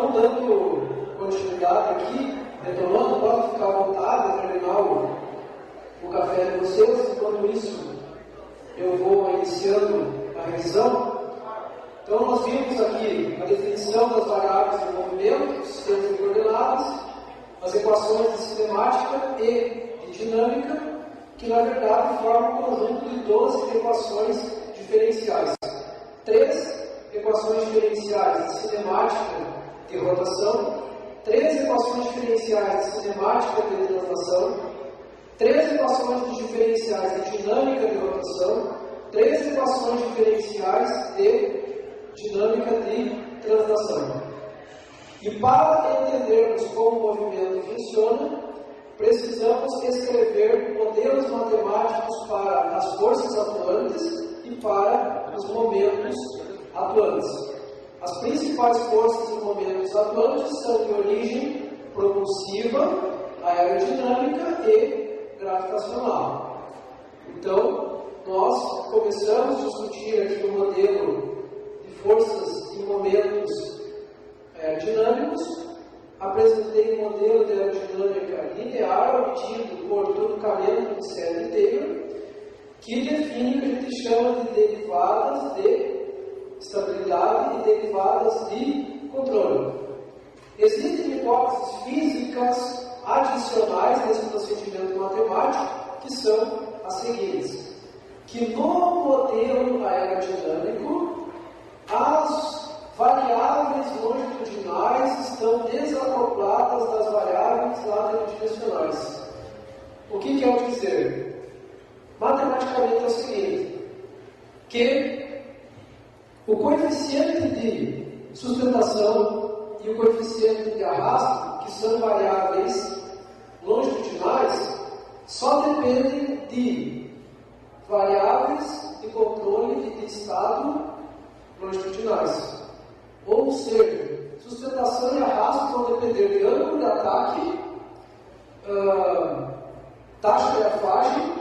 Então, dando continuidade aqui, retomando, pode ficar à vontade a terminar o café de vocês. Enquanto isso, eu vou iniciando a revisão. Então, nós vimos aqui a definição das variáveis de movimento, sistemas de coordenadas, as equações de cinemática e de dinâmica, que na verdade formam um conjunto de 12 equações diferenciais. 3 equações diferenciais de cinemática de rotação, 3 equações diferenciais de cinemática de translação, 3 equações diferenciais de dinâmica de rotação, 3 equações diferenciais de dinâmica de translação. E para entendermos como o movimento funciona, precisamos escrever modelos matemáticos para as forças atuantes e para os momentos atuantes. As principais forças e momentos atuantes são de origem propulsiva, aerodinâmica e gravitacional. Então, nós começamos a discutir aqui o modelo de forças e momentos aerodinâmicos. Apresentei um modelo de aerodinâmica linear obtido por truncamento de série Taylor, que define o que a gente chama de derivadas de estabilidade e derivadas de controle. Existem hipóteses físicas adicionais nesse procedimento matemático, que são as seguintes: que no modelo aerodinâmico as variáveis longitudinais estão desacopladas das variáveis laterodimensionais. O que quer dizer? Matematicamente é o seguinte: que o coeficiente de sustentação e o coeficiente de arrasto, que são variáveis longitudinais, só dependem de variáveis de controle e de estado longitudinais. Ou seja, sustentação e arrasto vão depender de ângulo de ataque, taxa de afagem,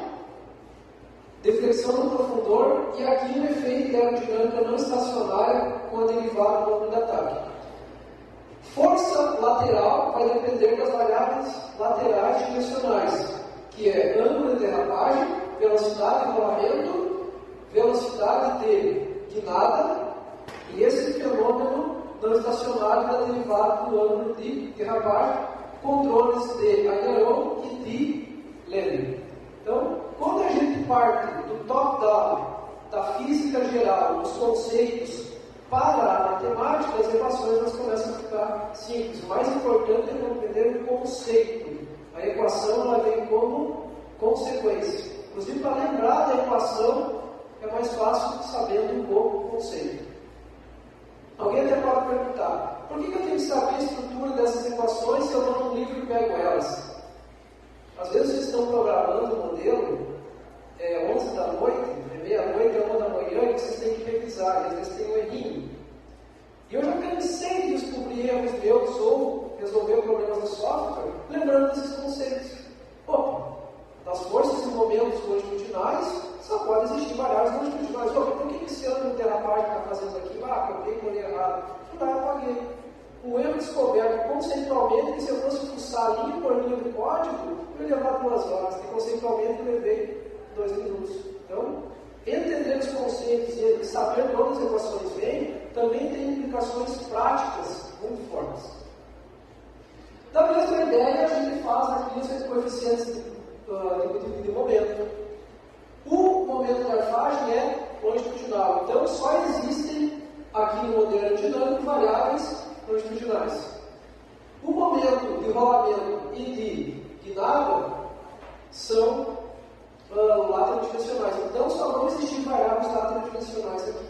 deflexão no profundor e aqui o efeito de aerodinâmica não estacionária com a derivada do ângulo de ataque. Força lateral vai depender das variáveis laterais dimensionais, que é ângulo de derrapagem, velocidade de rolamento, velocidade de guinada e esse fenômeno não estacionário da derivada do ângulo de derrapagem, controles de aileron e de landing. Então, quando a gente parte do top-down, da física geral, dos conceitos para a matemática, as equações elas começam a ficar simples. O mais importante é compreender o conceito. A equação ela vem como consequência. Inclusive, para lembrar da equação, é mais fácil sabendo um pouco o conceito. Alguém até pode perguntar: por que eu tenho que saber a estrutura dessas equações se eu não no livro e pego elas? Às vezes vocês estão programando o modelo 11 da noite, meia-noite, 1 da manhã, e vocês têm que revisar, e às vezes tem um errinho. E eu já cansei de descobrir erros meus ou resolver problemas do software, lembrando desses conceitos. Das forças e momentos longitudinais, só pode existir variáveis longitudinais. Por que esse ângulo de derrapagem está fazendo aqui? Copiei por errado. Fui lá e apaguei. O erro descoberto conceitualmente, que se eu fosse fuçar linha por linha do código, eu ia levar 2 horas. E conceitualmente eu levei 2 minutos. Então, entender os conceitos e saber de onde as equações vêm, também tem implicações práticas muito fortes. Da mesma ideia, a gente faz aqui os coeficientes de momento. O momento de arfagem é longitudinal. Então, só existem aqui no modelo aerodinâmico variáveis longitudinais. O momento de rolamento e de guinada são laterodimensionais. Então, só vão existir variáveis laterodimensionais aqui.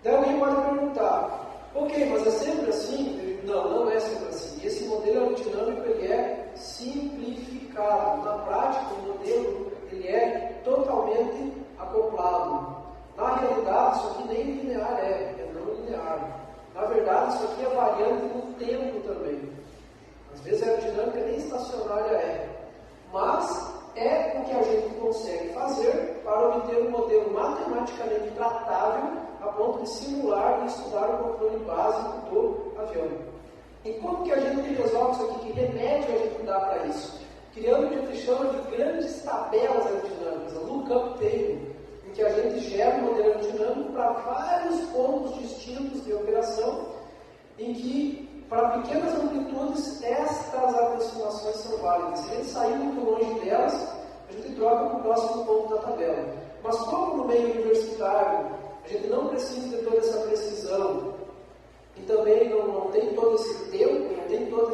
Daí alguém pode perguntar: ok, mas é sempre assim? Não, não é sempre assim. Esse modelo aerodinâmico ele é simplificado. Na prática, o modelo ele é totalmente acoplado. Na realidade, isso aqui nem linear é não linear. Na verdade, isso aqui é variante no tempo também. Às vezes a aerodinâmica nem estacionária é. Mas é o que a gente consegue fazer para obter um modelo matematicamente tratável a ponto de simular e estudar o controle básico do avião. E como que a gente resolve isso aqui? Que remédio a gente dá para isso? Criando o que a gente chama de grandes tabelas aerodinâmicas, a lookup table, em que a gente gera um modelo aerodinâmico para vários pontos distintos de operação, em que, para pequenas amplitudes, estas aproximações são válidas. Se a gente sair muito longe delas, a gente troca para o próximo ponto da tabela. Mas como no meio universitário a gente não precisa de toda essa precisão e também não tem todo esse tempo, não tem toda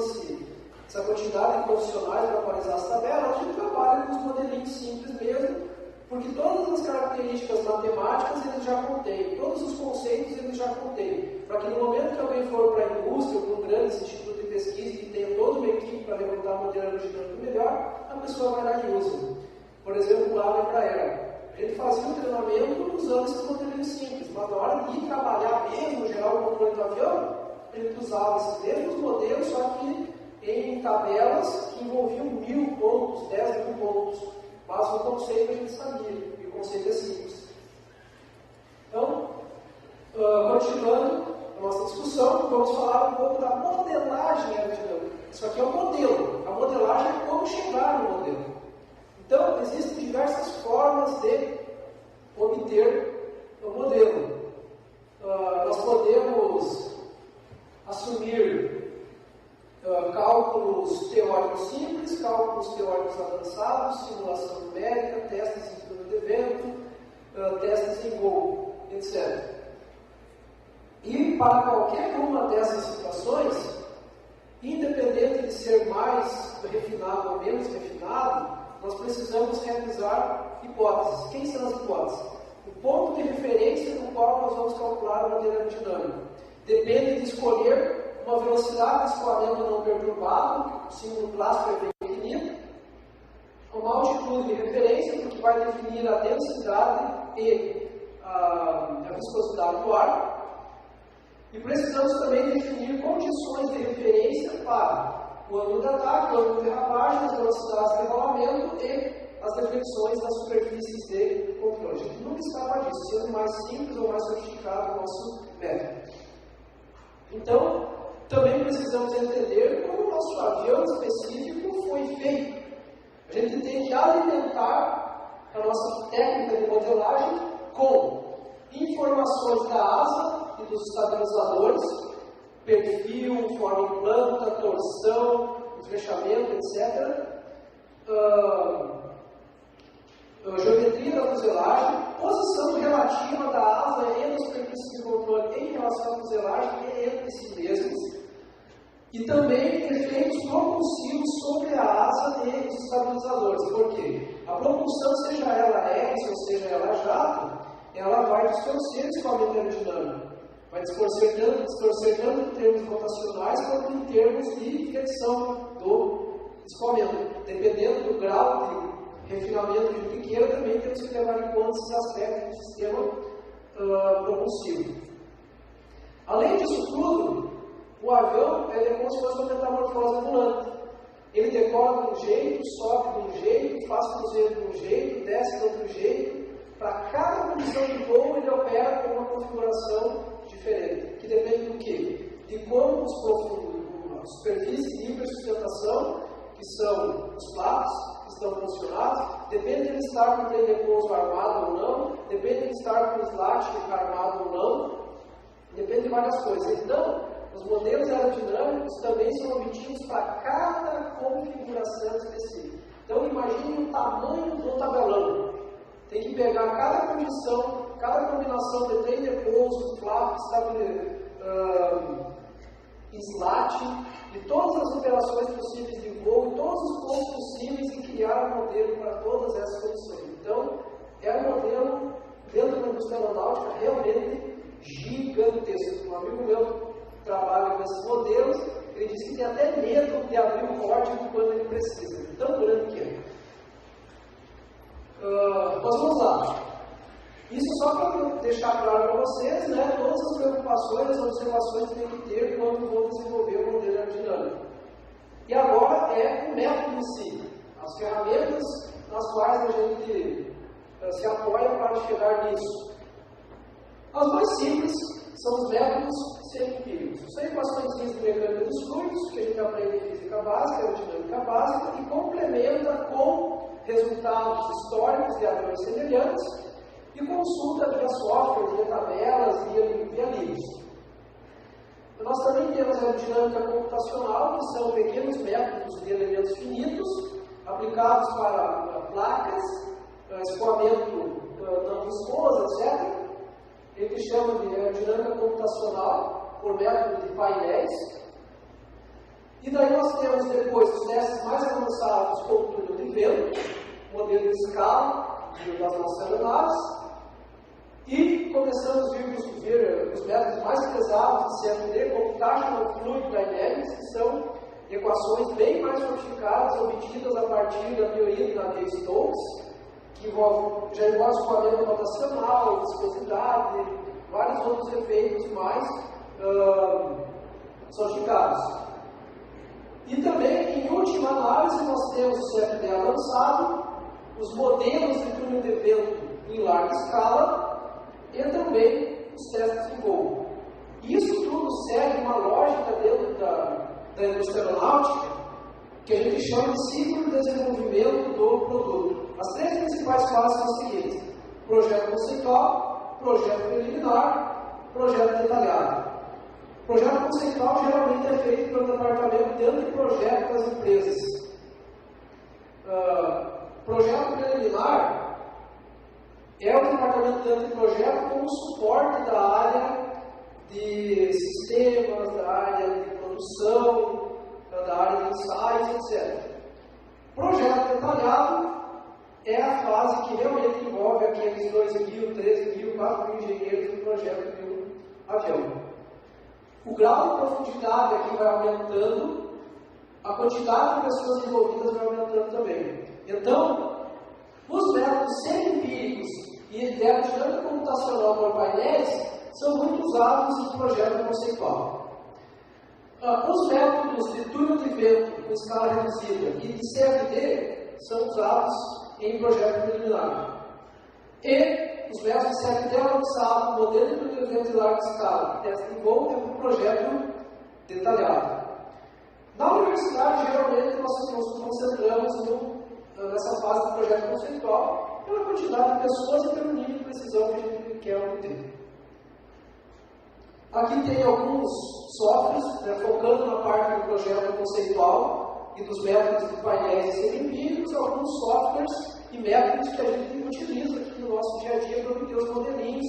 essa quantidade de profissionais para atualizar as tabelas, a gente trabalha com os modelinhos simples mesmo, porque todas as características matemáticas eles já contêm, todos os conceitos eles já contêm, para que no momento que alguém for para a indústria, para um grande instituto de pesquisa que tenha toda uma equipe para levantar um modelo aerodinâmico melhor, a pessoa vai lá e usa. Por exemplo, lá na Embraer. A gente fazia um treinamento usando esses modelinhos simples, mas na hora de ir trabalhar mesmo, gerar o controle do avião, a gente usava esses mesmos modelos, só que em tabelas que envolviam 1000 pontos, 10.000 pontos. Mas o conceito a gente sabia, e o conceito é simples. Então, continuando a nossa discussão, vamos falar um pouco da modelagem aerodinâmica. Isso aqui é um modelo. A modelagem é como chegar no modelo. Então, existem diversas formas de obter o modelo. Nós podemos assumir cálculos teóricos simples, cálculos teóricos avançados, simulação numérica, testes em estudo de evento, testes em voo, etc. E para qualquer uma dessas situações, independente de ser mais refinado ou menos refinado, nós precisamos realizar hipóteses. Quem são as hipóteses? O ponto de referência no qual nós vamos calcular o modelo aerodinâmico. Depende de escolher uma velocidade de escoamento não perturbado, o símbolo clássico é bem definido, uma altitude de referência, porque vai definir a densidade e a viscosidade do ar. E precisamos também definir condições de referência para o ângulo de ataque, o ângulo de derrapagem, as velocidades de rolamento e as deflexões das superfícies de controle. A gente nunca escapa disso, sendo mais simples ou mais sofisticado o nosso método. Então, também precisamos entender como o nosso avião específico foi feito. A gente tem que alimentar a nossa técnica de modelagem com informações da asa e dos estabilizadores, perfil, forma em planta, torção, fechamento, etc. Geometria da fuselagem, posição relativa da asa e da superfície de controle em relação à fuselagem e entre si mesmos, e também efeitos propulsivos sobre a asa e os estabilizadores. Por quê? A propulsão, seja ela hélice ou seja ela jato, ela vai distorcer o escoamento aerodinâmico. Vai distorcer tanto em termos rotacionais quanto em termos de flexão do escoamento. Dependendo do grau de refinamento que a gente queira, também temos que levar em conta esses aspectos do sistema propulsivo. Além disso tudo, o avião é como se fosse uma metamorfose ambulante. Ele decola de um jeito, sobe de um jeito, faz cruzeiro de um jeito, desce de outro jeito. Para cada condição de voo, ele opera com uma configuração diferente, que depende do quê? De como as superfícies de hipersustentação, que são os flaps, que estão funcionados, depende de ele estar com o trem de pouso armado ou não, depende de ele estar com o slat armado ou não, depende de várias coisas. Então, os modelos aerodinâmicos também são obtidos para cada configuração específica. Então, imagine o tamanho do tabelão. Tem que pegar cada condição, cada combinação de trem de pouso, flap, slat, e todas as operações possíveis de voo, todos os pontos possíveis e criar um modelo para todas essas condições. Então, é um modelo, dentro da indústria aeronáutica, realmente gigantesco. Um amigo meu trabalha com esses modelos, ele diz que tem até medo de abrir o código quando ele precisa, de tão grande que é. Nós vamos lá. Isso só para deixar claro para vocês, né, todas as preocupações, as observações que tem que ter quando vou desenvolver o modelo aerodinâmico. E agora é o método em si, as ferramentas nas quais a gente se apoia para chegar nisso. Os mais simples são os métodos semi-empíricos. São equações de mecânica dos fluidos, que a gente aprende em física básica, aerodinâmica básica, e complementa com resultados históricos de aviões semelhantes e consulta via software, via tabelas, via livros. Nós também temos a aerodinâmica computacional, que são pequenos métodos de elementos finitos, aplicados para placas, escoamento não viscoso, etc. Ele que chama de aerodinâmica computacional, por método de painéis. E daí nós temos depois os testes mais avançados com o túnel de vento, modelo de escala das nossas aeronaves. E começamos a ver os métodos mais pesados de CFD, como Computational Fluid Dynamics, que são equações bem mais sofisticadas, obtidas a partir da teoria de Navier-Stokes, que já envolve escoamento rotacional, viscosidade, vários outros efeitos mais sofisticados. E também, em última análise, nós temos o CFD avançado, os modelos de túnel de vento em larga escala, e também os testes de voo. Isso tudo segue uma lógica dentro da indústria aeronáutica que a gente chama de ciclo de desenvolvimento do produto. As três principais fases são as seguintes: projeto conceitual, projeto preliminar, projeto detalhado. O projeto conceitual geralmente é feito pelo departamento dentro do projeto das empresas. Projeto preliminar é o departamento dentro do projeto como suporte da área de sistemas, da área de produção, da área de insights, etc. Projeto detalhado é a fase que realmente envolve aqueles 2.000, 13.000, 4.000 engenheiros do projeto do avião. O grau de profundidade aqui vai aumentando, a quantidade de pessoas envolvidas vai aumentando também. Então, os métodos semi-empíricos e de aerodinâmica computacional por painéis são muito usados em projeto conceitual. Os métodos de túnel de vento com escala reduzida e de CFD são usados em projeto preliminar. E os métodos de CFD avançado, modelo de túnel de vento de larga escala, teste de voo, é um projeto detalhado. Na universidade, geralmente, nós nos concentramos nessa fase do projeto conceitual pela quantidade de pessoas e pelo nível de precisão que a gente quer obter. Aqui tem alguns softwares, focando na parte do projeto conceitual e dos métodos de painéis semi-empíricos, alguns softwares e métodos que a gente utiliza aqui no nosso dia a dia para obter os modelinhos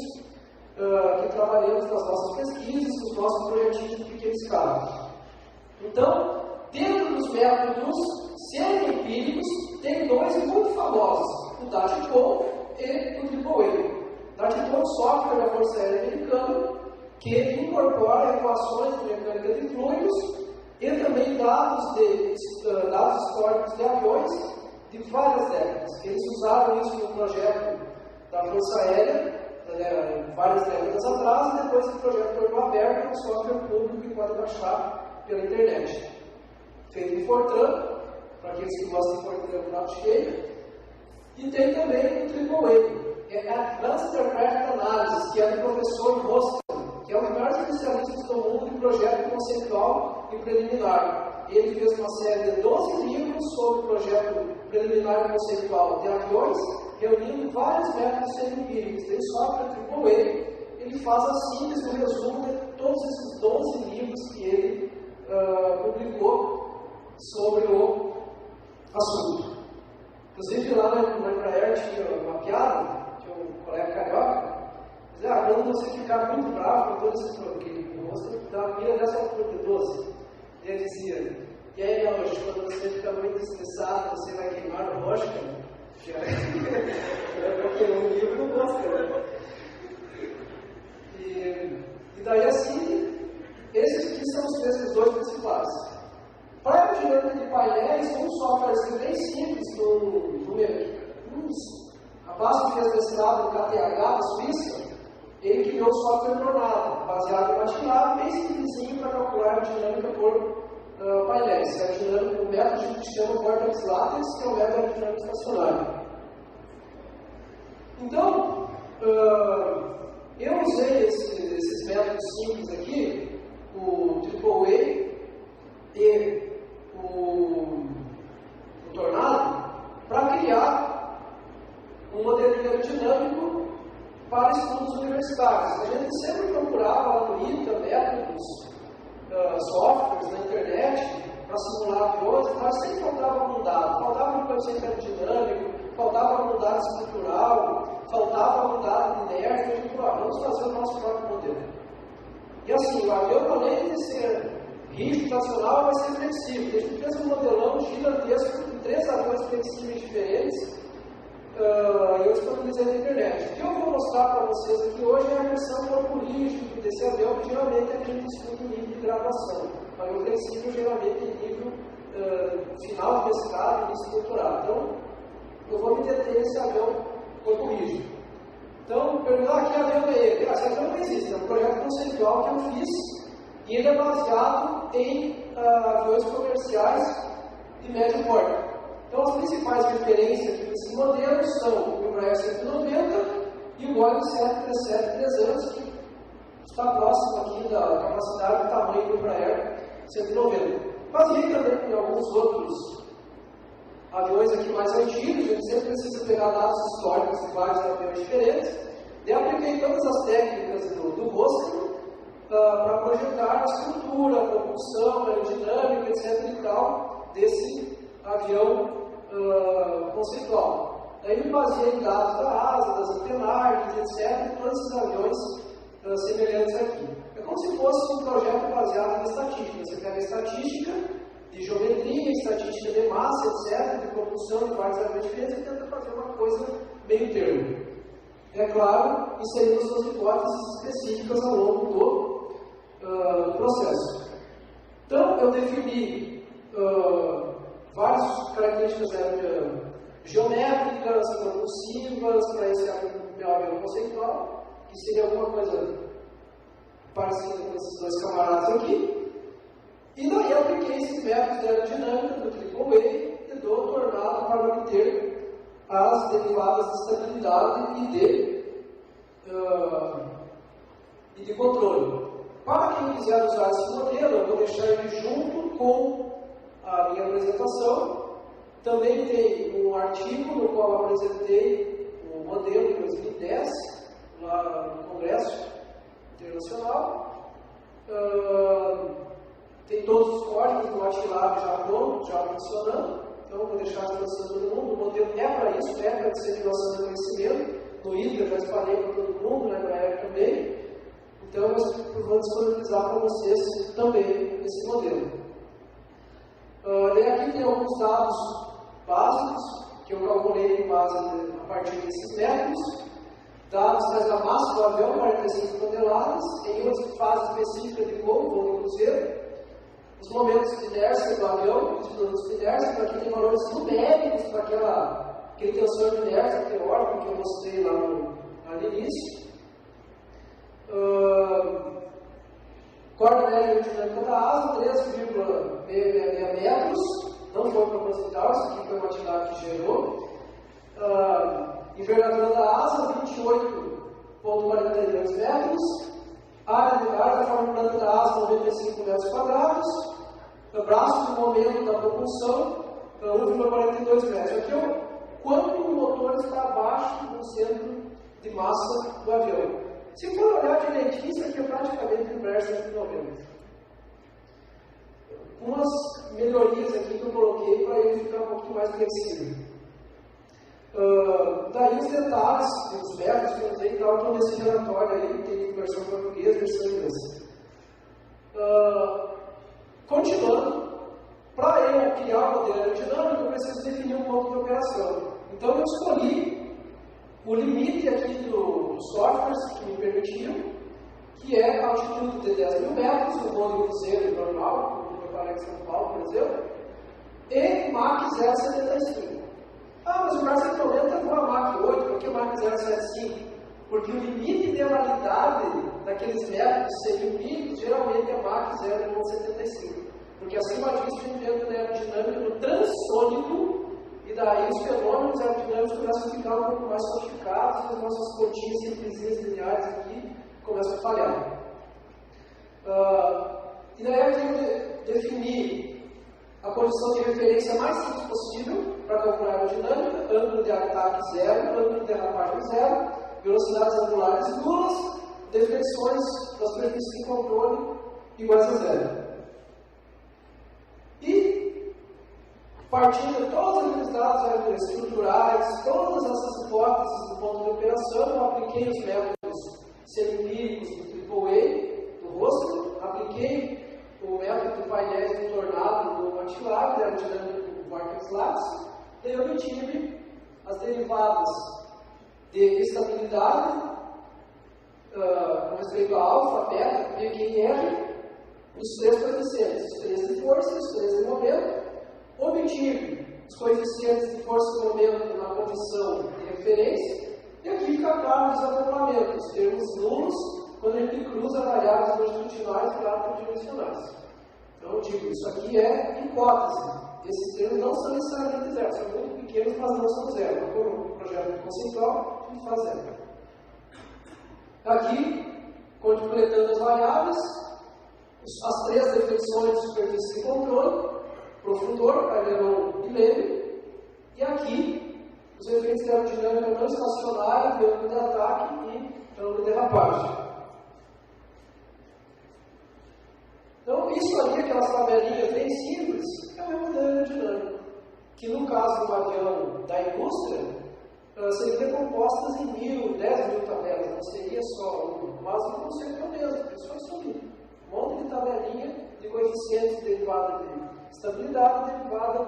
que trabalhamos nas nossas pesquisas, nos nossos projetinhos de pequena escala. Então, dentro dos métodos semi-empíricos, tem dois muito famosos, o DATIPOL e o AAA. DATIPOL é um software da Força Aérea Americana que incorpora equações de mecânica de fluidos e também dados históricos de aviões de várias décadas. Eles usaram isso no projeto da Força Aérea várias décadas atrás, e depois esse projeto tornou aberto, é um software público que pode baixar pela internet. Feito em Fortran, para aqueles que gostam de Fortran no prato cheio. E tem também o AAA, é Advanced Aircraft Analysis, que é do professor Rostam, que é um dos maiores especialistas do mundo em projeto conceitual e preliminar. Ele fez uma série de 12 livros sobre o projeto preliminar e conceitual de aviões, reunindo vários métodos semi-empíricos. Tem software AAA, ele faz a síntese, o resumo de todos esses 12 livros que ele publicou sobre o assunto. Inclusive lá na Embraer tinha uma piada, tinha um colega carioca, dizia, quando você ficar muito bravo com todo esse problema, você dá uma pilha dessa altura de 12. E ele dizia, e aí, Rocha, quando você fica muito estressado, você vai queimar o rocha, porque o livro não gosta, né? E daí assim, esses aqui são os dois principais. Para a aerodinâmica de painéis, um software bem simples, a base fez mestrado no KTH da Suíça, ele criou o software Tornado, baseado em MATLAB, bem simplesinho para calcular a aerodinâmica por painéis. O método que chama Vortex Latex, que é o método aerodinâmico estacionário. Então, eu usei comerciais. A gente sempre procurava lá no ITA métodos, softwares na internet para simular aviões, mas sempre faltava algum dado. Faltava um coeficiente aerodinâmico, faltava algum dado estrutural, faltava algum dado de inércia. A gente falou, vamos fazer o nosso próprio modelo. E assim, o avião, além de ser rígido, tracional, vai ser flexível. A gente fez um modelão gigantesco de 3 aviões flexíveis diferentes e eu disponibilizei na internet. O que eu vou mostrar para vocês aqui hoje é a versão corpo rígido desse avião, que geralmente a gente discute em nível de graduação. O avião flexível geralmente em nível final de mestrado, início de doutorado. Então, eu vou me deter nesse avião corpo rígido. Então, perguntar que avião é ele? Esse avião não existe, é um projeto conceitual que eu fiz e ele é baseado em aviões comerciais de médio porte. Então, as principais referências desse modelo são o Embraer 190 e o Boeing 737-300, que está próximo aqui da capacidade e tamanho do Embraer 190. Baseei também em alguns outros aviões aqui mais antigos, a gente sempre precisa pegar dados históricos de vários aviões diferentes. E apliquei todas as técnicas do Rossi para projetar a estrutura, a propulsão, a aerodinâmica, etc. e tal, desse avião conceitual. Daí me baseei em dados da asa, das antenagens, etc. Todos esses aviões semelhantes aqui. É como se fosse um projeto baseado em estatística. Você pega a estatística de geometria, estatística de massa, etc., de propulsão de vários aviões diferentes e tenta fazer uma coisa meio termo. É claro, inserindo suas hipóteses específicas ao longo do processo. Então, eu defini várias características geométricas, propulsivas para esse meu avião conceitual, que seria alguma coisa parecida com esses dois camaradas aqui. E daí eu apliquei esses métodos de aerodinâmica do Triple Wave e do tornado para obter as derivadas de estabilidade e de controle. Para quem quiser usar esse modelo, eu vou deixar ele junto com a minha apresentação. Também tem um artigo no qual eu apresentei o modelo em 2010, lá no Congresso Internacional. Tem todos os códigos do MATLAB já pronto, já funcionando. Então, vou deixar a disposição de todo mundo. O modelo é para isso, é para disseminação de conhecimento. No ITA, já espalhei para todo mundo, na Embraer também. Então, eu vou disponibilizar para vocês também esse modelo. Aqui tem alguns dados básicos que eu calculei com base a partir desses métodos. Dados da massa do avião, 45 toneladas, em uma fase específica de voo de cruzeiro. Os momentos de inércia do avião, os momentos de inércia, para aqui tem valores numéricos para aquele tensor de inércia teórico que eu mostrei lá no início. Corda média aerodinâmica da asa, 3,666 metros, não foi proposital, isso aqui foi uma atividade que gerou. Envergadura da asa, 28,42 metros. Área da forma plana da asa, 95 metros quadrados. Braço de momento da propulsão, 1,42 metros. Aqui é quanto o motor está abaixo do centro de massa do avião. Se for olhar direitinho, isso aqui é praticamente o Embraer 190. Umas melhorias aqui que eu coloquei para ele ficar um pouquinho mais flexível. Daí os detalhes dos métodos que eu usei estão nesse relatório aí, tem versão portuguesa e versão inglesa. Continuando, para eu criar o modelo aerodinâmico, eu preciso definir um ponto de operação. Então eu escolhi o limite aqui dos softwares que me permitiam, que é a altitude de 10 mil metros, o voo de cruzeiro normal, como eu falei em São Paulo, por exemplo, e Mach 0,75. Mas o Embraer 190 voa Mach 8, por que Mach 0,75? Porque o limite de validade daqueles métodos semi-empíricos geralmente é Mach 0,75. Porque acima disso vem dentro da aerodinâmica do transônico, e daí os fenômenos aerodinâmicos começam a ficar um pouco mais sofisticados, e as nossas pontinhas simplesinhas lineares aqui começam a falhar. E daí eu tenho que definir a posição de referência mais simples possível para calcular a aerodinâmica, ângulo de ataque zero, ângulo de derrapagem zero, velocidades angulares nulas, deflexões da superfície de controle iguais a zero. E, partindo de todos aqueles dados estruturais, todas essas hipóteses do ponto de operação, eu apliquei os métodos semi-empíricos do AAA, do Rosser, apliquei o método de painéis do Tornado do MATLAB, aerodinâmica do Vortex Labs, daí eu obtive as derivadas de estabilidade com respeito a alfa, beta, P, Q e R, os três coeficientes, os três de força e os três de momento. Obtive os coeficientes de força e momento na condição de referência, e aqui fica claro os acoplamentos, termos nulos, quando a gente cruza variáveis longitudinais para tridimensionais. Então eu digo, isso aqui é hipótese. Esses termos não são necessariamente zero, são muito pequenos, mas não são zero. Por um projeto conceitual, a gente faz zero. Aqui, completando as variáveis, as três deflexões de superfície de controle, profundor, aileron e leme, e aqui, os efeitos de aerodinâmica não estacionária, de ângulo de ataque e ângulo de derrapagem. Então, isso ali, aquelas tabelinhas bem simples, é o meu modelo aerodinâmico, que no caso do avião da indústria, seriam compostas em 1000 mil tabelas, não seria só uma, mas o conceito é o mesmo, isso foi subido. Um monte de tabelinha de coeficientes derivada de estabilidade, derivada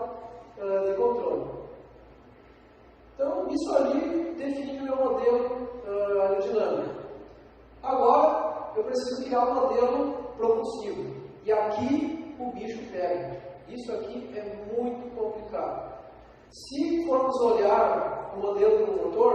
de controle. Então, isso ali define o meu modelo aerodinâmico. Agora, eu preciso criar um modelo propulsivo. E aqui o bicho pega. Isso aqui é muito complicado. Se formos olhar o modelo do motor,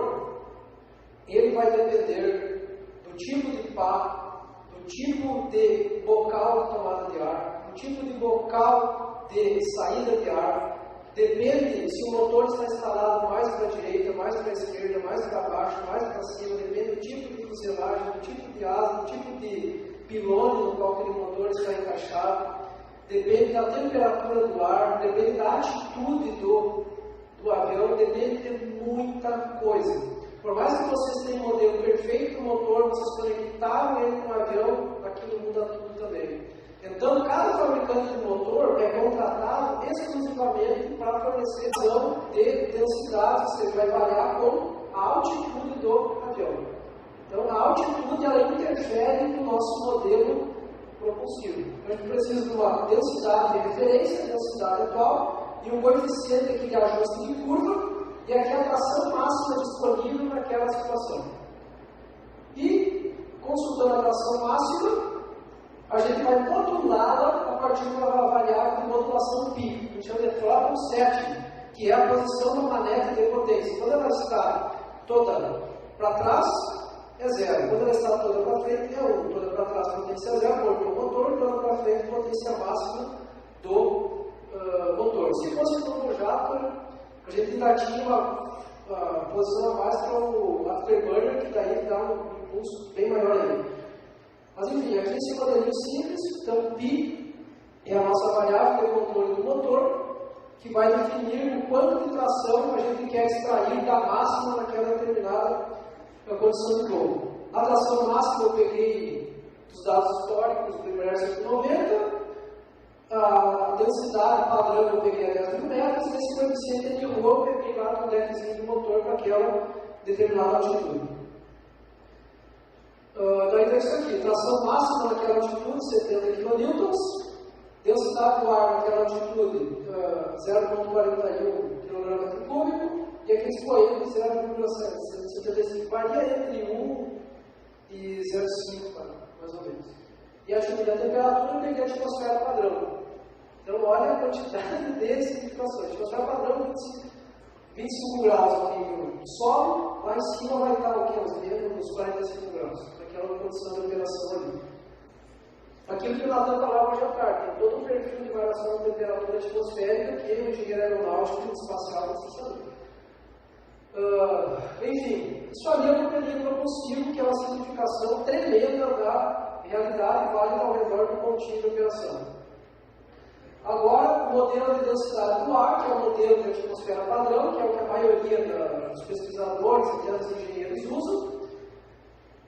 ele vai depender do tipo de pá, do tipo de bocal de tomada de ar, do tipo de bocal de saída de ar. Depende se o motor está instalado mais para a direita, mais para a esquerda, mais para baixo, mais para cima. Depende do tipo de fuselagem, do tipo de asa, do tipo de pilone no qual aquele motor está encaixado. Depende da temperatura do ar, depende da atitude do avião, depende de muita coisa. Por mais que vocês tenham um modelo perfeito do motor, vocês conectaram ele com o avião, aquilo muda tudo também. Então, cada fabricante de motor é contratado exclusivamente para fornecer ação de densidade, ou seja, vai variar com a altitude do avião. Então, a altitude ela interfere no nosso modelo propulsivo. A gente precisa de uma densidade de referência, densidade atual, e um coeficiente aqui de ajuste de curva, e aqui a tração máxima disponível naquela situação. E, consultando a tração máxima, a gente vai modulá-la a partir de uma variável de modulação π, que a gente chama de throttle setting, que é a posição da manete de potência. Quando ela está toda para trás, é zero. Quando ela está toda para frente, é 1. Toda para trás, potência é zero, corpo do motor, toda para frente, potência máxima do motor. Se fosse turbojato, a gente ainda tinha uma posição a mais para o afterburner, que daí dá um impulso bem maior ainda. Mas enfim, aqui esse modelinho simples, então π é a nossa variável de controle do motor, que vai definir o quanto de tração a gente quer extrair da máxima naquela determinada condição de voo. A tração máxima eu peguei dos dados históricos do Embraer 190, a densidade padrão eu peguei a 10 mil metros, e esse coeficiente de rua eu peguei lá no deckzinho do motor para aquela determinada altitude. Daí tem isso aqui, tração máxima naquela altitude, 70 kN, densidade do ar naquela altitude, 0,41 kg/m3, e aqui expoente 0,75, varia entre 1 e 0,5, mais ou menos. E a temperatura eu peguei a atmosfera padrão. Então, olha a quantidade de significações. A atmosfera padrão, 25 graus ao nível do solo, lá em cima vai estar o que? Uns 45 graus, naquela condição de operação ali. Aquilo que o Natan falava hoje à tarde, tem todo um perfil de variação da temperatura atmosférica que o engenheiro aeronáutico e espacial precisa saber. Enfim, isso ali é um modelinho propulsivo, que é uma simplificação tremenda da realidade válida ao redor do pontinho de operação. Agora, o modelo de densidade do ar, que é o modelo de atmosfera padrão, que é o que a maioria dos pesquisadores e dos engenheiros usam,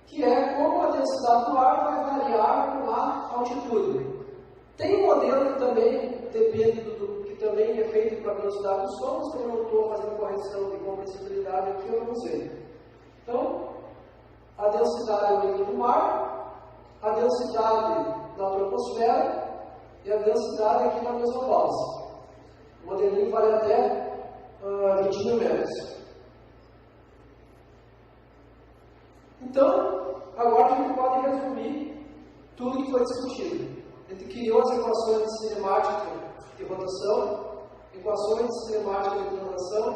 que é como a densidade do ar vai variar com a altitude. Tem um modelo que também depende que também é feito para a velocidade do som, mas como eu não estou fazendo correção de compressibilidade aqui, eu não sei. Então, a densidade é o nível do mar, a densidade na troposfera e a densidade aqui na mesopausa. O modelinho vale até 20 mil metros. Então, agora a gente pode resumir tudo que foi discutido. A gente criou as equações de cinemática de rotação, equações de cinemática de translação,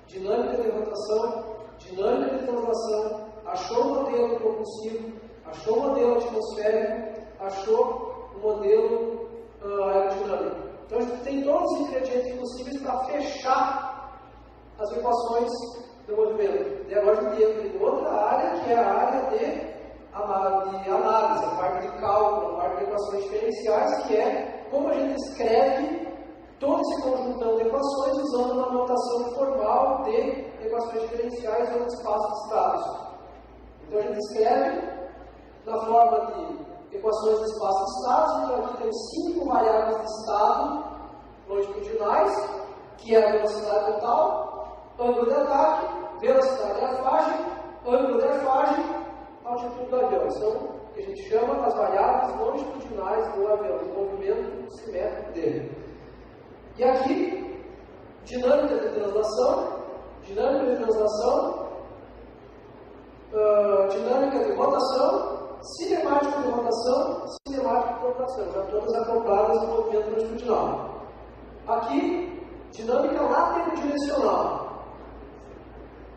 dinâmica de rotação, dinâmica de translação, achou o modelo propulsivo, achou o modelo atmosférico, achou o modelo aerodinâmico. Então a gente tem todos os ingredientes possíveis para fechar as equações do movimento. E agora a gente entra em outra área, que é a área de análise, a parte de cálculo, a parte de equações diferenciais, que é como a gente escreve todo esse conjuntão de equações usando uma notação formal de equações diferenciais ou de espaço de estados. Então a gente escreve na forma de equações de espaço de estados. Então aqui temos 5 variáveis de estado longitudinais, que é a velocidade total, ângulo de ataque, velocidade de afagem, ângulo de afagem, altitude do avião. São o que a gente chama as variáveis longitudinais do avião, do movimento simétrico dele. E aqui, dinâmica de translação, dinâmica de rotação, cinemática de rotação, cinemática de rotação, já todas acopladas no movimento longitudinal. Aqui, dinâmica lateral-direcional,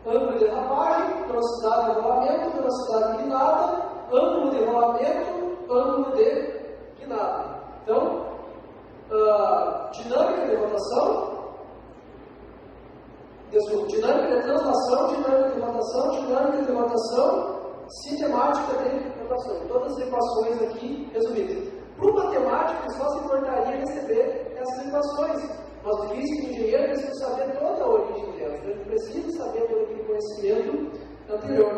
ângulo de derrapagem, velocidade de rolamento, velocidade de guinada, ângulo de rolamento, ângulo de guinada. Então, dinâmica de rotação, dinâmica de translação, dinâmica de rotação, dinâmica de rotação, cinemática de rotação. Todas as equações aqui resumidas. Para o matemático, só se importaria receber essas equações. Mas o físico e engenheiro precisam saber toda a origem delas. A gente precisa saber todo aquele conhecimento anterior.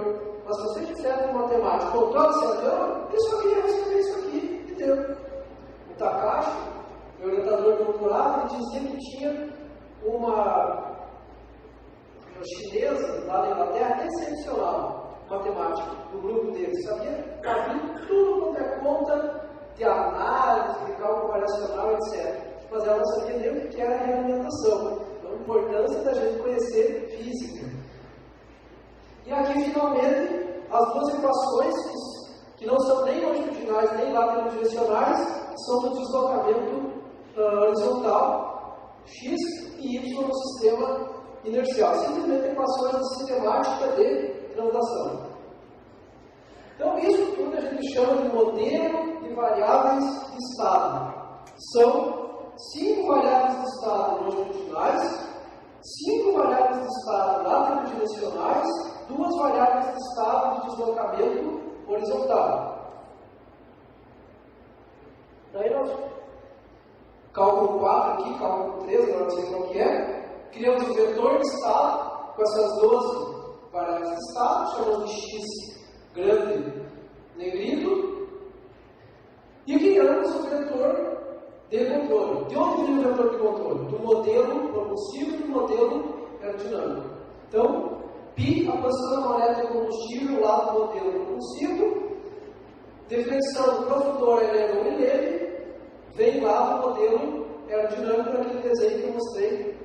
Mas se você tiver um matemático controla esse avião, ele só queria receber isso aqui e deu. O Takashi, meu orientador de doutorado, ele dizia que tinha uma chinesa lá na Inglaterra, excepcional, matemática, do grupo dele. Sabia abrir tudo quanto é conta de análise, de cálculo variacional, etc. Mas ela não sabia nem o que era a realimentação. Então, a importância da gente conhecer física. E aqui, finalmente, as duas equações que não são nem longitudinais nem lateral-direcionais, são do deslocamento horizontal, x e y no sistema inercial. Simplesmente equações de cinemática de translação. Então, isso tudo a gente chama de modelo de variáveis de estado. São 5 variáveis de estado longitudinais, 5 variáveis de estado lateral-direcionais, 2 variáveis de estado de deslocamento horizontal. Daí nós, cálculo 4 aqui, cálculo 3, agora não sei qual que é, criamos o vetor de estado com essas 12 variáveis de estado, chamamos de x grande negrito, e criamos o vetor de controle. De onde vem o vetor de controle? Do modelo propulsivo e do modelo aerodinâmico. Então, π, a posição da maneta de combustível lá do modelo propulsivo, deflexão do profundor aereo e leve, vem lá do modelo aerodinâmico, naquele desenho que eu mostrei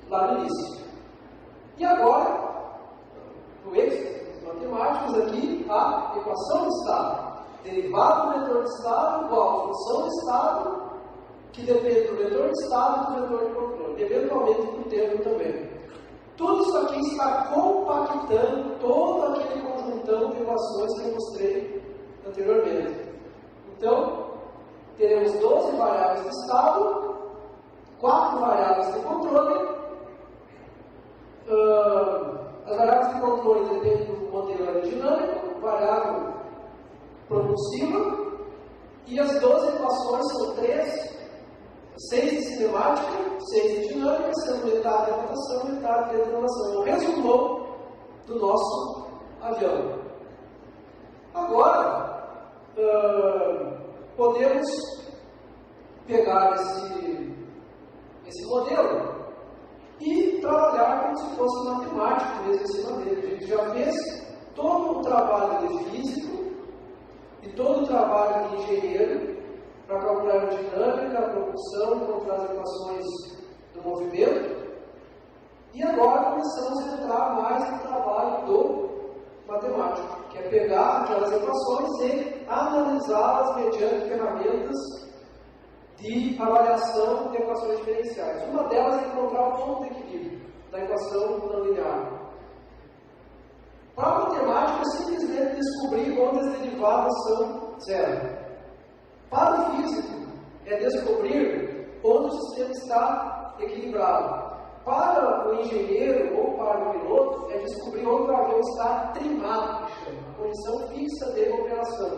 lá no início. E agora, o êxito dos matemáticos aqui, a equação de estado. Derivado do vetor de estado igual a função de estado, que depende do vetor de estado e do vetor de controle, eventualmente do termo também. Tudo isso aqui está compactando todo aquele conjuntão de equações que eu mostrei anteriormente. Então, teremos 12 variáveis de estado, 4 variáveis de controle. As variáveis de controle dependem do modelo aerodinâmico, variável propulsiva, e as 12 equações são 6 de cinemática, 6 de dinâmica, sendo metade de rotação e metade de translação. É o resumão do nosso avião. Agora, podemos pegar esse modelo e trabalhar como se fosse matemático mesmo em cima dele. A gente já fez todo o trabalho de físico e todo o trabalho de engenheiro para calcular a aerodinâmica, a propulsão, encontrar as equações do movimento. E agora começamos a entrar mais no trabalho do matemático, que é pegar aquelas equações e analisá-las mediante ferramentas de avaliação de equações diferenciais. Uma delas é encontrar o ponto de equilíbrio da equação não linear. Para a matemática, é simplesmente descobrir onde as derivadas são zero. Para o físico, é descobrir onde o sistema está equilibrado. Para o engenheiro ou para o piloto, é descobrir onde o avião está trimado, que chama, a condição fixa de operação.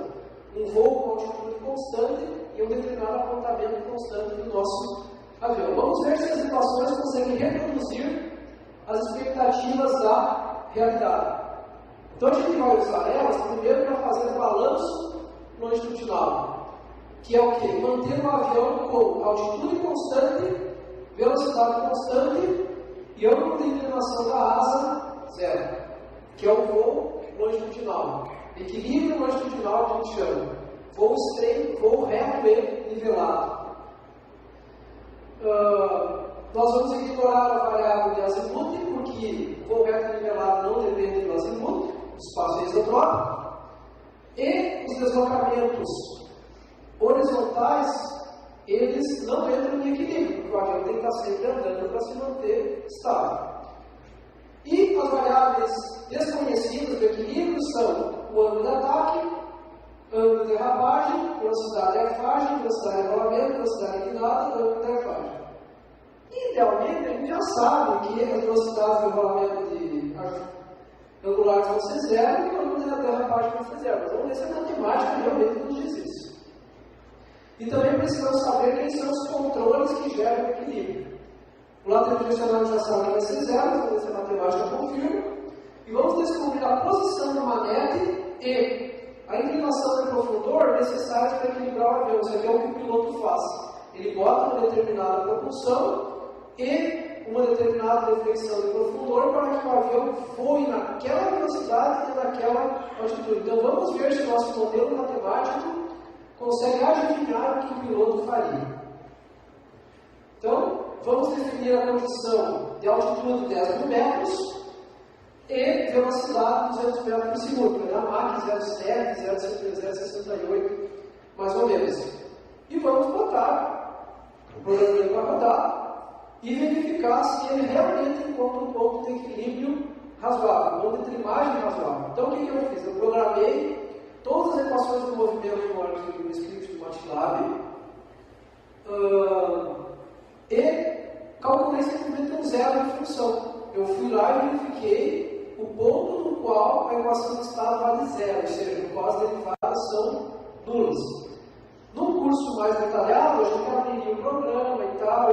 Um voo com altitude constante e um determinado apontamento constante do nosso avião. Vamos ver se as equações conseguem reproduzir as expectativas da realidade. Então a gente vai usar elas primeiro para fazer balanço longitudinal, que é o quê? Manter o avião com altitude constante, velocidade constante e ângulo de inclinação da asa zero, que é o voo longitudinal. Equilíbrio longitudinal que a gente chama. Voo estreito, voo reto e nivelado. Nós vamos ignorar a variável de azimuth, porque voo reto e nivelado não depende do azimuth, do espaço isotrópico. E os deslocamentos horizontais, eles não entram em equilíbrio, porque o avião tem que estar sempre andando para se manter estável. E as variáveis desconhecidas do equilíbrio são o ângulo de ataque, ângulo de derrapagem, velocidade de airfagem, velocidade de rolamento, velocidade inclinada e ângulo de airfagem. Idealmente, a gente já sabe que as velocidades de rolamento angulares vão ser zero e o ângulo de derrapagem vai ser zero. Mas vamos ver se a matemática realmente nos diz isso. E também precisamos saber quem são os controles que geram o equilíbrio. O lado direcional já sabe que vai ser zero, vamos ver se a matemática confirma. E vamos descobrir a posição do manete e a inclinação do profundor necessárias para equilibrar o avião. Isso aqui é o que o piloto faz. Ele bota uma determinada propulsão e uma determinada deflexão de profundor para que o avião voe naquela velocidade e naquela altitude. Então vamos ver se o nosso modelo matemático consegue adivinhar o que o piloto faria. Então, vamos definir a condição de altitude de 10 mil metros e velocidade de 200 metros por segundo, que é na Mach 0,7, 0,68, mais ou menos. E vamos botar o programa para rodar e verificar se ele realmente encontra um ponto de equilíbrio razoável, um ponto de trimagem razoável. Então, o que eu fiz? Eu programei todas as equações do movimento no arquivo do script do MATLAB e calculei simplesmente um zero de função. Eu fui lá e verifiquei o ponto no qual a equação de estado vale zero, ou seja, no qual as derivadas são nulas. Num curso mais detalhado, a gente abriria um programa e tal,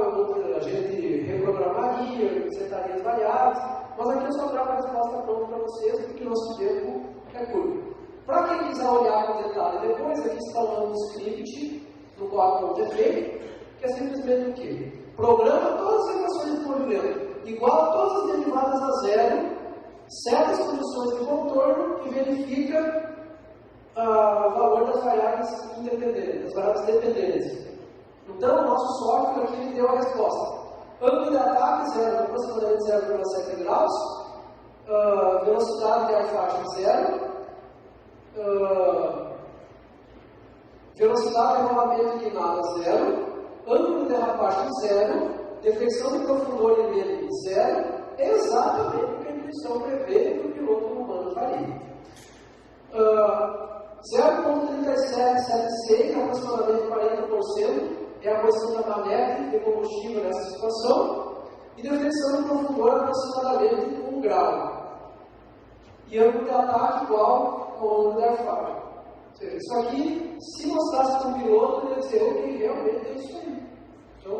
a gente reprogramaria, setaria as variáveis, mas aqui eu só trago a resposta pronta para vocês, porque o nosso tempo é curto. Para quem quiser olhar com detalhe depois, aqui está um script no qual pode ser feito, que é simplesmente o quê? Programa todas as equações de movimento, iguala todas as derivadas a zero, certas condições de contorno e verifica o valor das variáveis independentes, das variáveis dependentes. Então, o nosso software aqui me deu a resposta. Ângulo de ataque zero, aproximadamente 0,7 graus, velocidade de airfagem zero, velocidade de rolamento inclinada zero, ângulo de derrapagem zero, deflexão de profundor e medo zero, é exatamente o que a intuição prevê que o piloto humano faria. 0,3776, aproximadamente 40%, é a posição da manete de combustível nessa situação, e deflexão de profundor aproximadamente 1 grau. E ângulo de ataque igual ao ângulo de airfagem. Ou seja, isso aqui, se mostrasse para um piloto, ele ia dizer, ok, realmente é isso aí. Então,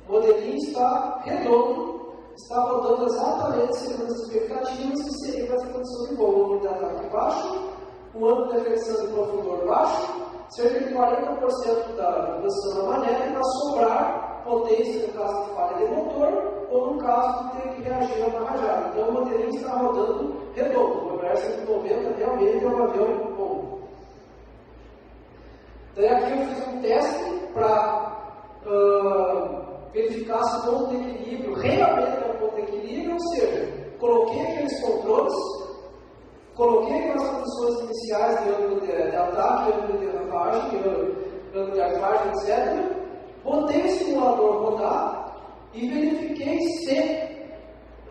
o modelinho está redondo, está rodando exatamente segundo as expectativas que seria para essa condição de voo. O ângulo de ataque baixo, o ângulo de efecção de profundor baixo, cerca de 40% da posição da maneta para sobrar potência no caso de falha de motor ou no caso de ter que reagir a uma rajada. Então o maneirinho está rodando redondo. O Embraer 190 realmente é um avião bom. Daí aqui eu fiz um teste para verificar se o ponto de equilíbrio realmente é um ponto de equilíbrio, ou seja, coloquei aqueles controles, coloquei aquelas condições iniciais de ângulo de ataque, ângulo de derrapagem, ângulo de arfagem, etc. Botei o simulador rodar e verifiquei se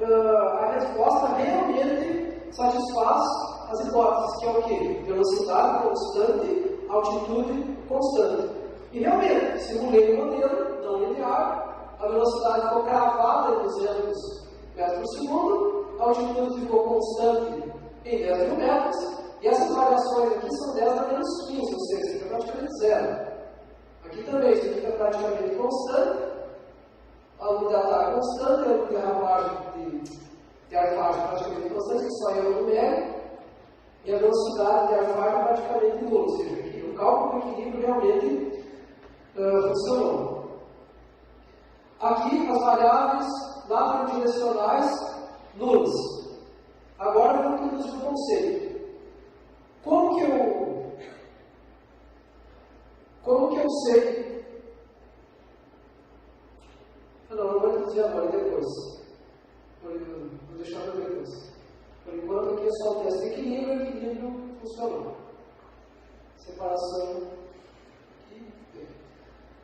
a resposta realmente satisfaz as hipóteses, que é o quê? Velocidade constante, altitude constante. E realmente, simulei o modelo não linear, a velocidade ficou cravada em 200 metros por segundo, a altitude ficou constante em 10 mil metros, e essas variações aqui são 10 a menos 15, ou seja, fica praticamente zero. Aqui também isso fica praticamente constante, a ângulo de ataque constante, a ângulo de derrapagem de arfagem praticamente constante, que só é o numérico, e a velocidade de arfagem praticamente nula, ou seja, aqui o cálculo do equilíbrio realmente funcionou. Aqui as variáveis laterodirecionais nulas. Agora vamos introduzir um conceito. Como que eu sei? Não vou introduzir agora, depois. Vou deixar para depois. Por enquanto aqui é só o teste de equilíbrio, e o equilíbrio funcionou. Separação.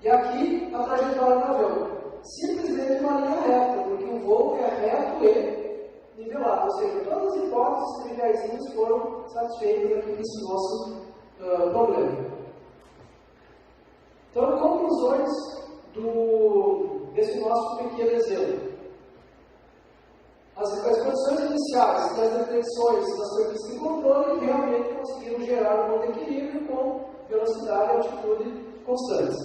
E aqui a trajetória do avião. Simplesmente uma linha reta, porque o voo é reto e nivelado. Ou seja, todas as hipóteses triviaizinhas foram satisfeitas aqui nesse nosso problema. Então, conclusões desse nosso pequeno exemplo. As condições iniciais das reflexões da surfície de controle realmente conseguiram gerar um bom equilíbrio com velocidade e altitude constantes.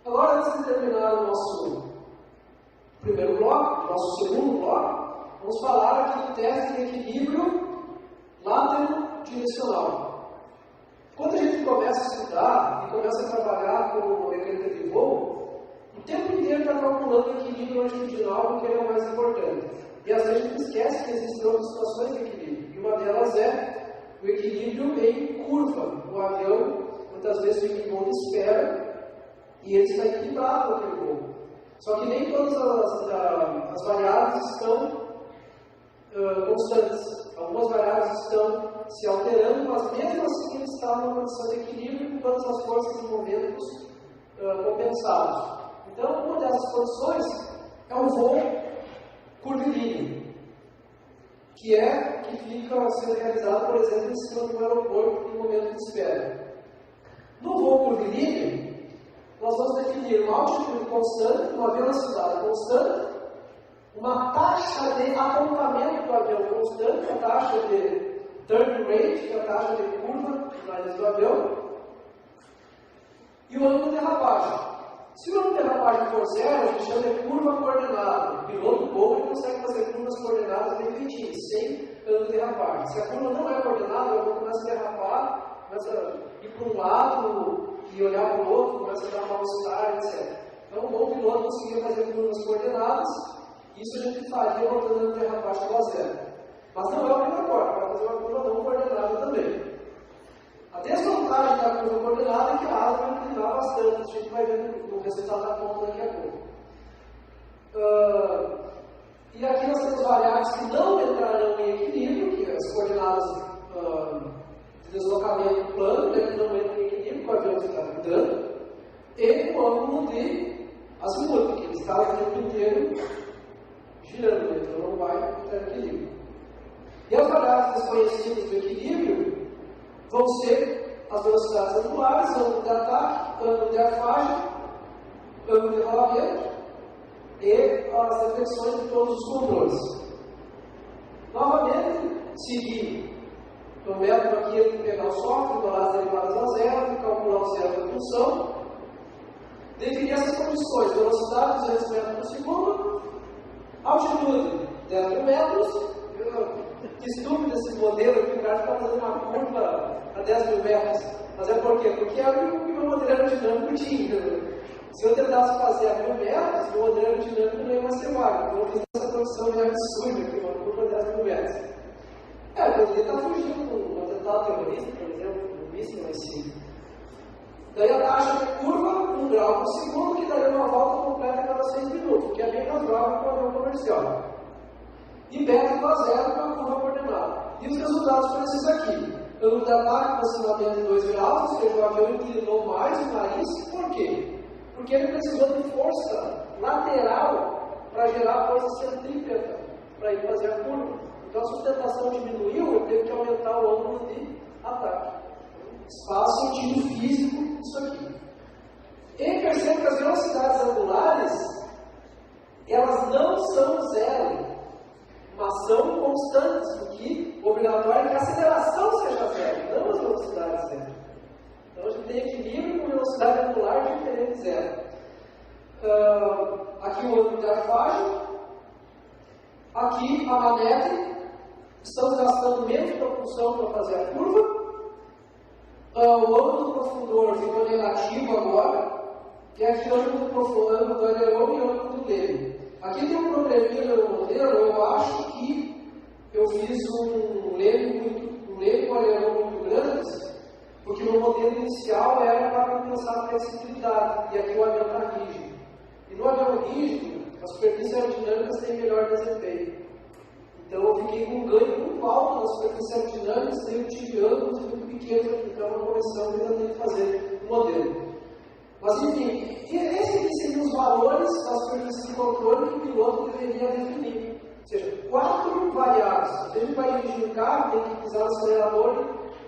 Agora, antes de terminar o nosso primeiro bloco, nosso segundo bloco, vamos falar aqui do teste de equilíbrio laterodirecional. Quando a gente começa a estudar e começa a trabalhar com mecânica de voo, o tempo inteiro está calculando o equilíbrio longitudinal, porque ele é o mais importante. E às vezes a gente esquece que existem outras situações de equilíbrio. E uma delas é o equilíbrio em curva. O avião, muitas vezes, fica em voo de espera e ele está equilibrado naquele voo. Só que nem todas as variáveis estão constantes. Algumas variáveis estão se alterando, mas mesmo assim ele está numa condição de equilíbrio com todas as forças e momentos compensados. Então, uma dessas condições é um voo curvilíneo, que fica sendo realizado, por exemplo, em cima de um aeroporto em momento de espera. No voo curvilíneo, nós vamos definir uma altitude constante, uma velocidade constante, uma taxa de apontamento do avião constante, a taxa de turn rate, que é a taxa de curva do nariz do avião, e o ângulo de derrapagem. Se o ângulo de derrapagem for zero, a gente chama de curva coordenada. O piloto bom ele consegue fazer curvas coordenadas bem feitinhas, sem ângulo de derrapagem. Se a curva não é coordenada, o avião começa a derrapar, começa a ir para um lado e olhar para o outro, começa a dar mal-estar, etc. Então, um bom piloto conseguia fazer curvas coordenadas. Isso a gente faria botando ângulo de derrapagem igual a zero. Mas não é obrigatório, para fazer uma curva não coordenada também. A desvantagem da curva coordenada é que a asa vai inclinar bastante. A gente vai ver o resultado da conta daqui a pouco. E aqui nós temos variáveis que não entrarão em equilíbrio, que as coordenadas de deslocamento plano, que não entram em equilíbrio, com o avião está andando, e o ângulo de azimuth, que ele está o tempo inteiro girando, então não vai entrar em equilíbrio. E as variáveis desconhecidas do equilíbrio vão ser as velocidades angulares, ângulo de ataque, ângulo de arfagem, ângulo de rolamento e as reflexões de todos os controles. Novamente, seguir o método aqui é pegar o software, igualar as derivadas a zero, calcular o zero da função, definir essas condições: velocidade 200 metros por segundo, altitude 10 mil metros, Que estúpido esse modelo aqui, o cara está fazendo uma curva a 10 mil metros. Mas é por quê? Porque é o único que o meu modelo aerodinâmico tinha. Se eu tentasse fazer a 1000 metros, o modelo aerodinâmico não ia mais ser válido. Então eu fiz essa condição meio absurda aqui, uma curva a 10 mil metros. Eu poderia estar fugindo com um atentado terrorista, por exemplo, um míssil em si. Daí a taxa de curva, 1 grau por segundo, que daria uma volta completa a cada 6 minutos, que é bem razoável para o avião comercial. E beta igual a zero com a curva coordenada. E os resultados foram esses aqui. Ângulo de ataque aproximadamente 2 graus, ou seja, o avião inclinou mais o nariz. Por quê? Porque ele precisou de força lateral para gerar força centrípeta, para ir fazer a curva. Então a sustentação diminuiu, ele teve que aumentar o ângulo de ataque. Faz sentido físico isso aqui. E percebe que as velocidades angulares, elas não são zero, mas são constantes, porque o obrigatório é que a aceleração seja zero, não as velocidades zero. Então a gente tem equilíbrio com velocidade angular diferente de zero. Aqui o ângulo de arfagem, aqui a manete, estamos gastando menos propulsão para fazer a curva. O ângulo do profundor ficou negativo agora, e aqui o ângulo do aileron e o ângulo do leme. Aqui tem um probleminha no modelo, eu acho que eu fiz um leme com aileron muito grande, porque no modelo inicial era para compensar a flexibilidade, e aqui o avião está rígido. E no avião rígido, as superfícies aerodinâmicas têm melhor desempenho. Então eu fiquei com um ganho muito alto nas superfícies aerodinâmicas, e eu tive ângulos muito pequenos para aplicar uma correção que ainda tem que fazer no modelo. Mas enfim, esses aqui seriam os valores das superfícies de controle que o piloto deveria definir. Ou seja, 4 variáveis. Ele vai dirigir um carro, tem que pisar no acelerador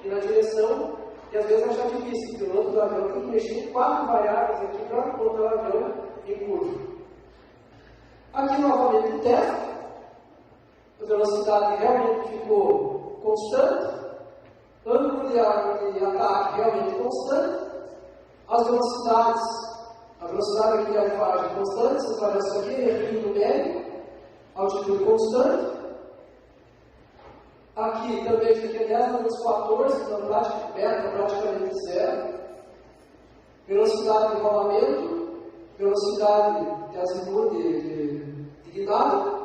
e na direção, e às vezes acha difícil. O piloto do avião tem que mexer em 4 variáveis aqui para colocar o avião em curva. Aqui novamente o teste. A velocidade realmente ficou constante, ângulo de ataque realmente constante, as velocidades, a velocidade aqui de alfagem constante, essa variação aqui, errinho numérico, altitude constante, aqui também fica 10 menos 14, na prática beta praticamente zero, velocidade de rolamento, velocidade de azimuth de guinada,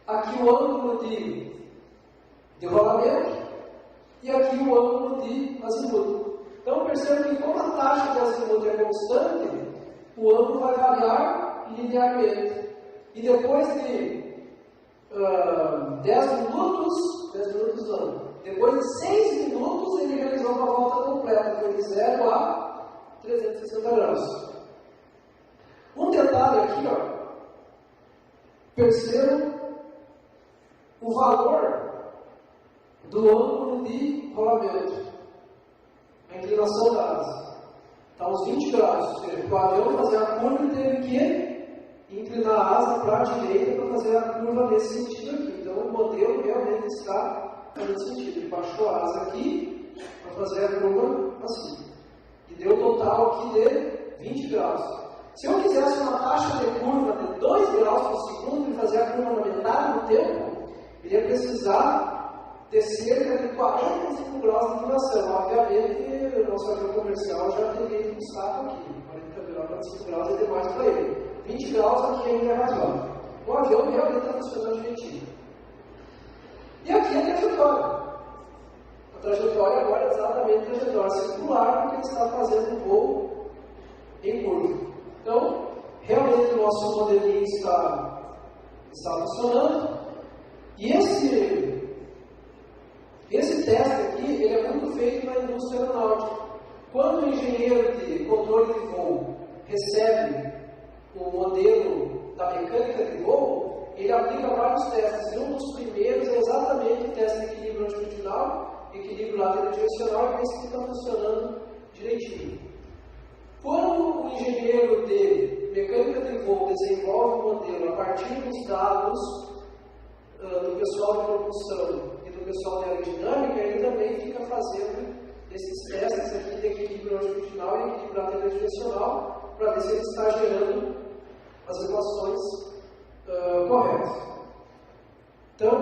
aqui o ângulo de rolamento e aqui o ângulo de azimuth. Então perceba que como a taxa de azimuth é constante, o ângulo vai variar linearmente. E depois de 10 minutos não, depois de 6 minutos ele realizou uma volta completa, foi de 0 a 360 graus. Um detalhe aqui, percebam o valor do ângulo de rolamento, a inclinação da asa. Está aos 20 graus, ou seja, para o avião fazer a curva ele teve que inclinar a asa para a direita para fazer a curva nesse sentido aqui. Então o modelo realmente está fazendo sentido. Ele baixou a asa aqui para fazer a curva assim. E deu um total aqui de 20 graus. Se eu quisesse uma taxa de curva de 2 graus por segundo e fazer a curva na metade do tempo, iria precisar de cerca de 45 graus de inclinação. Obviamente, o nosso avião comercial já teria ido um saco aqui. 45 graus é demais para ele. 20 graus aqui ainda é razoável. O avião realmente está funcionando direitinho. E aqui é a trajetória. A trajetória agora é exatamente a trajetória circular, porque ele está fazendo um voo em curva. Então, realmente o nosso modelinho está funcionando. E esse teste aqui, ele é muito feito na indústria aeronáutica. Quando o engenheiro de controle de voo recebe o modelo da mecânica de voo, ele aplica vários testes. E um dos primeiros é exatamente o teste de equilíbrio longitudinal, equilíbrio lateral-direcional, que é esse que está funcionando direitinho. Quando o engenheiro de mecânica de voo desenvolve o modelo a partir dos dados do pessoal de propulsão e do pessoal de aerodinâmica, ele também fica fazendo esses testes aqui de equilíbrio longitudinal e equilíbrio lateral-direcional para ver se ele está gerando as equações corretas. Então,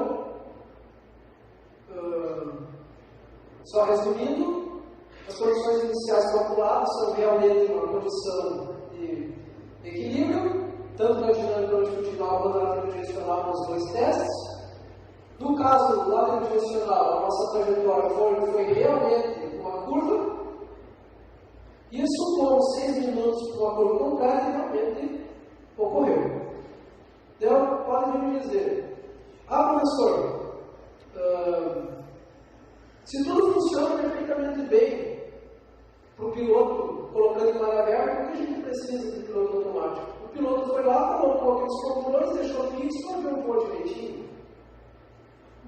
Só resumindo, as condições iniciais calculadas são realmente uma condição de equilíbrio, tanto na dinâmica longitudinal quanto na tridimensional nos dois testes. No caso do lado tridimensional, a nossa trajetória foi realmente uma curva, e supomos 6 minutos para uma curva completa e realmente ocorreu. Então, pode me dizer, professor, se tudo funciona perfeitamente bem para o piloto colocando em mar aberto, por que a gente precisa de piloto automático? O piloto foi lá, colocou aqueles controles, deixou fixo, o avião voou direitinho.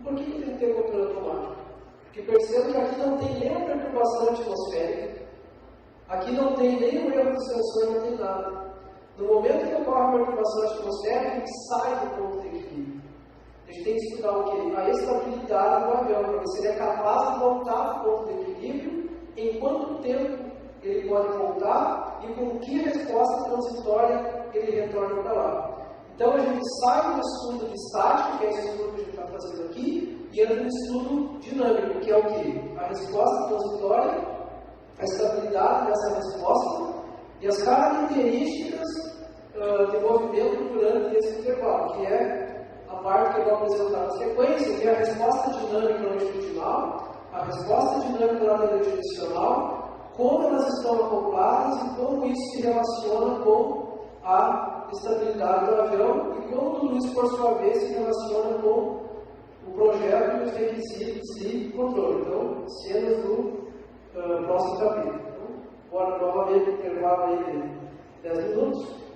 Por que tem que ter controle automático? Porque perceba que aqui não tem nenhuma perturbação atmosférica, aqui não tem nenhum erro de sensor, não tem nada. No momento que ocorre a perturbação atmosférica, a gente sai do ponto de equilíbrio. A gente tem que estudar o quê? A estabilidade do avião, para ver se ele é capaz de voltar do ponto de equilíbrio, em quanto tempo ele pode voltar e com que resposta transitória ele retorna para lá. Então a gente sai do estudo de estático, que é esse estudo que a gente está fazendo aqui, e entra no estudo dinâmico, que é o quê? A resposta transitória, a estabilidade dessa resposta e as características de movimento durante esse intervalo, que é a parte que eu vou apresentar na sequência, que é a resposta dinâmica longitudinal, a resposta dinâmica lateral-direcional, como elas estão acopladas e como isso se relaciona com a estabilidade do avião e como tudo isso, por sua vez, se relaciona com o projeto e os requisitos de controle. Então, cenas do próximo capítulo. Então, bora novamente intervalo aí de 10 minutos.